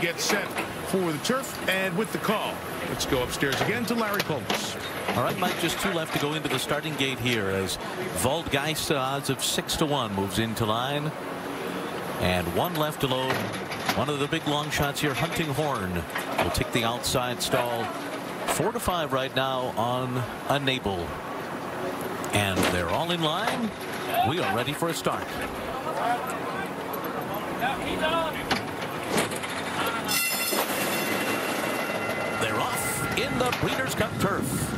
Gets set for the turf, and with the call, let's go upstairs again to Larry Colmes. All right, Mike, just 2 left to go into the starting gate here as Waldgeist, odds of 6-1, moves into line. And 1 left to load. One of the big long shots here, Hunting Horn, will take the outside stall. 4-5 right now on Unable. And they're all in line. We are ready for a start. They're off in the Breeders' Cup turf.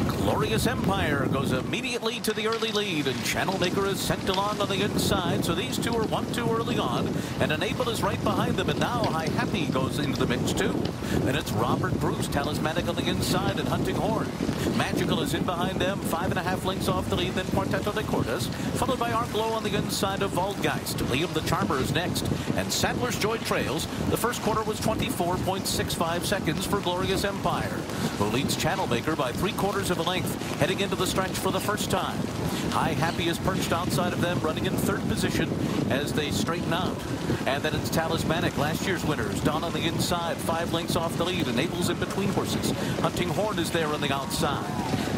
Glorious Empire goes immediately to the early lead, and Channel Maker is sent along on the inside, so these two are 1-2 early on, and Enable is right behind them, and now High Happy goes into the mix too. Then it's Robert Bruce, Talismanic on the inside, and Hunting Horn. Magical is in behind them, 5.5 lengths off the lead, then Quarteto de Cordes, followed by Arklow on the inside of Waldgeist. Liam the Charmer is next, and Sadler's Joy trails. The first quarter was 24.65 seconds for Glorious Empire, who leads Channel Maker by 3/4 of a length, heading into the stretch for the first time. High Happy is perched outside of them, running in 3rd position as they straighten out. And then it's Talismanic, last year's winners. Don on the inside, 5 lengths off the lead. Enables in between horses. Hunting Horn is there on the outside.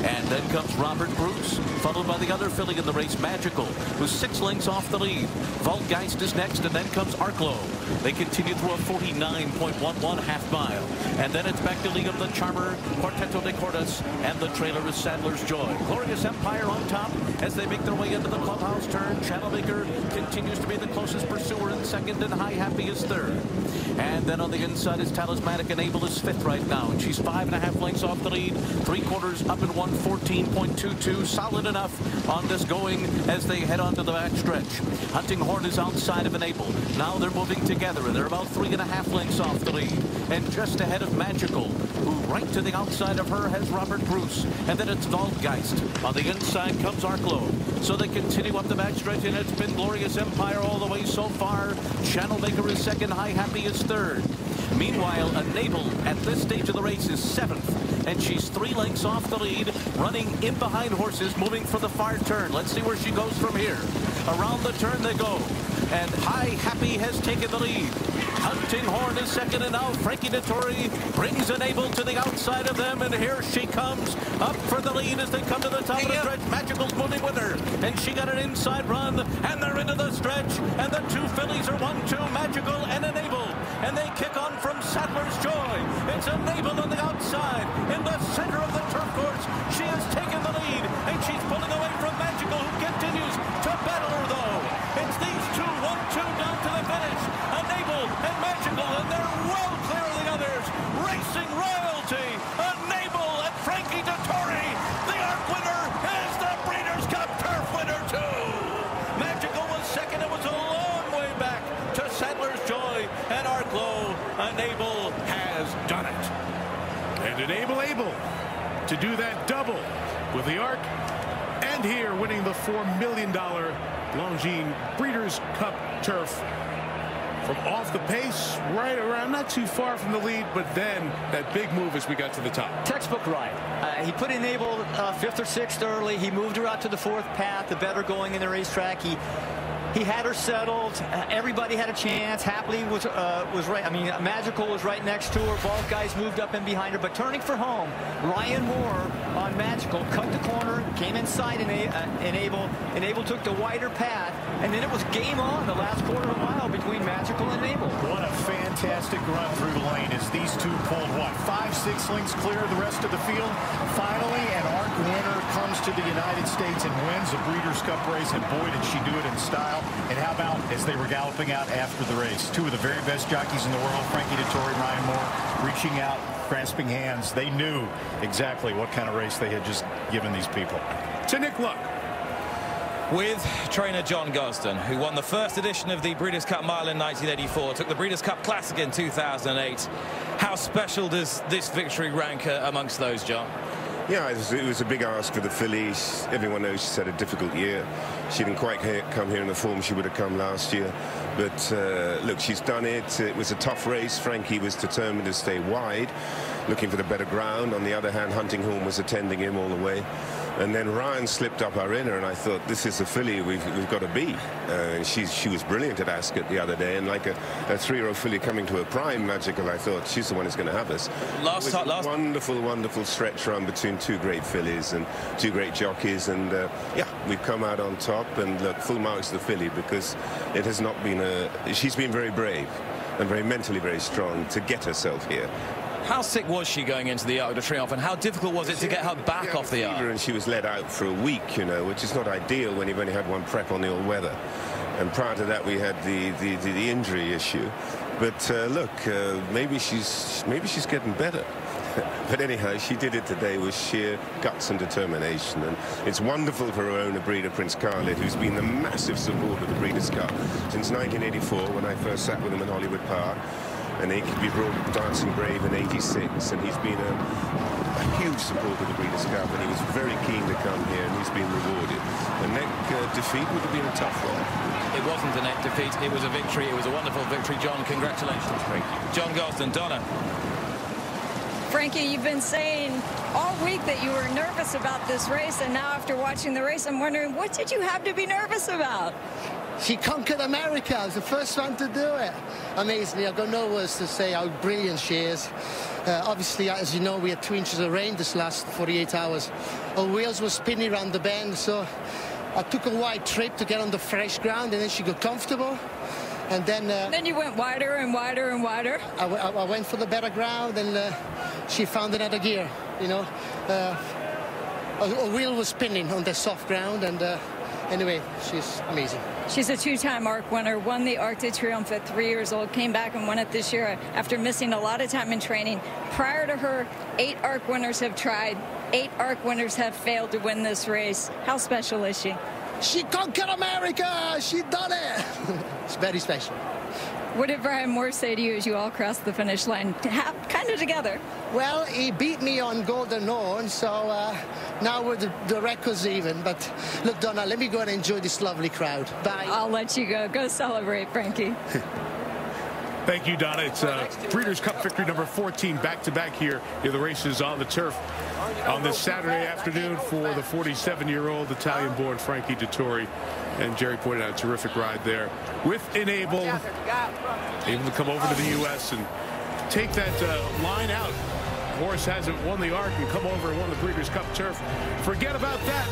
And then comes Robert Bruce, followed by the other filly in the race, Magical, who's 6 lengths off the lead. Waldgeist is next, and then comes Arklow. They continue through a 49.11 half mile. And then it's back to Liam the Charmer, Quarteto de Cordes, and the trailer is Sadler's Joy. Glorious Empire on top as they make their way into the clubhouse turn. Channel Maker continues to be the closest pursuer in 2nd, and High Happy is 3rd. And then on the inside is Talismanic. Enable is 5th right now, and she's 5.5 lengths off the lead. 3/4 up in 1:14.22. Solid enough on this going as they head on to the back stretch. Hunting Horn is outside of Enable. Now they're moving together, and they're about 3.5 lengths off the lead. And just ahead of Magical, who right to the outside of her has Robert Bruce. And then it's Waldgeist. On the inside comes Arklow. So they continue up the back stretch, and it's been Glorious Empire all the way so far. Channel Maker is 2nd, High Happy is 3rd. Meanwhile, Enable at this stage of the race is 7th, and she's 3 lengths off the lead, running in behind horses, moving for the far turn. Let's see where she goes from here. Around the turn they go, and High Happy has taken the lead. Hunting Horn is 2nd, and now Frankie Dettori brings Enable to the outside of them, and here she comes up for the lead as they come to the top of the stretch. Magical's moving with her, and she got an inside run, and they're into the stretch, and the 2 fillies are 1-2, Magical and Enable, and they kick on from Sadler's Joy. It's Enable on the outside in the center of the turf course. She has taken the lead, and she's pulling away from Magical, who continues to battle her though. It's these two, 1-2 down to the finish. Enable and Magical, and they're well clear of the others. Racing Royalty, Enable and Frankie Dettori. The ARC winner is the Breeders' Cup Turf winner too. Magical was 2nd. It was a long way back to Sadler's Joy and Arklow. Enable has done it. And Enable able to do that double with the ARC, and here winning the $4 million Longines Breeders' Cup Turf. From off the pace, right around, not too far from the lead, but then that big move as we got to the top. Textbook ride. He put Enable 5th or 6th early. He moved her out to the 4th path, the better going in the racetrack. He had her settled. Everybody had a chance. Happily was right. I mean, Magical was right next to her. Waldgeist moved up and behind her. But turning for home, Ryan Moore on Magical cut the corner, came inside Enable. Enable took the wider path, and then it was game on the last 1/4 mile between Magical and Enable. What a fantastic run through the lane as these two pulled, what, 5-6 lengths clear of the rest of the field. Finally, an ARC winner comes to the United States and wins a Breeders' Cup race, and boy, did she do it in style. And how about as they were galloping out after the race, 2 of the very best jockeys in the world, Frankie Dettori, Ryan Moore, reaching out, grasping hands. They knew exactly what kind of race they had just given these people. To Nick Luck. With trainer John Gosden, who won the first edition of the Breeders' Cup Mile in 1984, took the Breeders' Cup Classic in 2008. How special does this victory rank amongst those, John? Yeah, it was a big ask for the fillies. Everyone knows she's had a difficult year. She didn't quite come here in the form she would have come last year. But look, she's done it. It was a tough race. Frankie was determined to stay wide, looking for the better ground. On the other hand, Hunting Horn was attending him all the way. And then Ryan slipped up our inner, and I thought, this is the filly we've got to beat. And she was brilliant at Ascot the other day, and like a 3-year-old filly coming to her prime, Magical, I thought she's the one who's going to have us. Last Wonderful stretch run between two great fillies and two great jockeys, and yeah, we've come out on top. And look, full marks to the filly, because it has not been she's been very brave and very mentally very strong to get herself here. How sick was she going into the Arc de Triomphe, and how difficult was it to get her back off the Arc? And she was let out for a week, you know, which is not ideal when you've only had one prep on the all-weather. And prior to that, we had the injury issue. But look, maybe she's getting better. But anyhow, she did it today with sheer guts and determination. And it's wonderful for her owner, breeder Prince Khalid, who's been the massive supporter of the Breeders' Cup since 1984, when I first sat with him in Hollywood Park. And he brought Dancing Brave in '86, and he's been a huge supporter of the Breeders' Cup, and he was very keen to come here, and he's been rewarded. The neck defeat would have been a tough one. It wasn't a neck defeat, it was a victory. It was a wonderful victory. John, congratulations. Thank you. John Gosden. Donna. Frankie, you've been saying all week that you were nervous about this race, and now after watching the race, I'm wondering, what did you have to be nervous about? She conquered America. I was the first one to do it. Amazingly, I've got no words to say how brilliant she is. Obviously, as you know, we had 2 inches of rain this last 48 hours. Our wheels were spinning around the bend, so I took a wide trip to get on the fresh ground, and then she got comfortable. And then you went wider and wider and wider. I went for the better ground, and she found another gear. You know, her wheel was spinning on the soft ground, and anyway, she's amazing. She's a 2-time ARC winner, won the Arc de Triomphe at 3 years old, came back and won it this year after missing a lot of time in training. Prior to her, 8 ARC winners have tried. 8 ARC winners have failed to win this race. How special is she? She conquered America! She done it! It's very special. What did Brian Moore say to you as you all crossed the finish line, kind of together? Well, he beat me on Golden Horn, so now the record's even. But look, Donna, let me go and enjoy this lovely crowd. Bye. I'll let you go. Go celebrate, Frankie. Thank you, Donna. It's Breeders' Cup victory number 14 back-to-back here in the races on the turf on this Saturday afternoon for the 47-year-old Italian-born Frankie Dettori. And Jerry pointed out a terrific ride there with Enable, able to come over to the U.S. and take that line out. Horse hasn't won the Arc and come over and won the Breeders' Cup turf. Forget about that.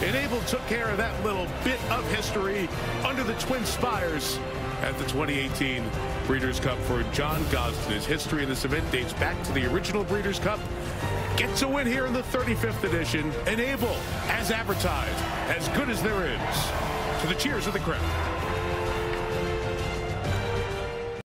Enable took care of that little bit of history under the Twin Spires at the 2018 Breeders' Cup for John Gosden. His history in this event dates back to the original Breeders' Cup. Gets a win here in the 35th edition. Enable, as advertised, as good as there is. To the cheers of the crowd.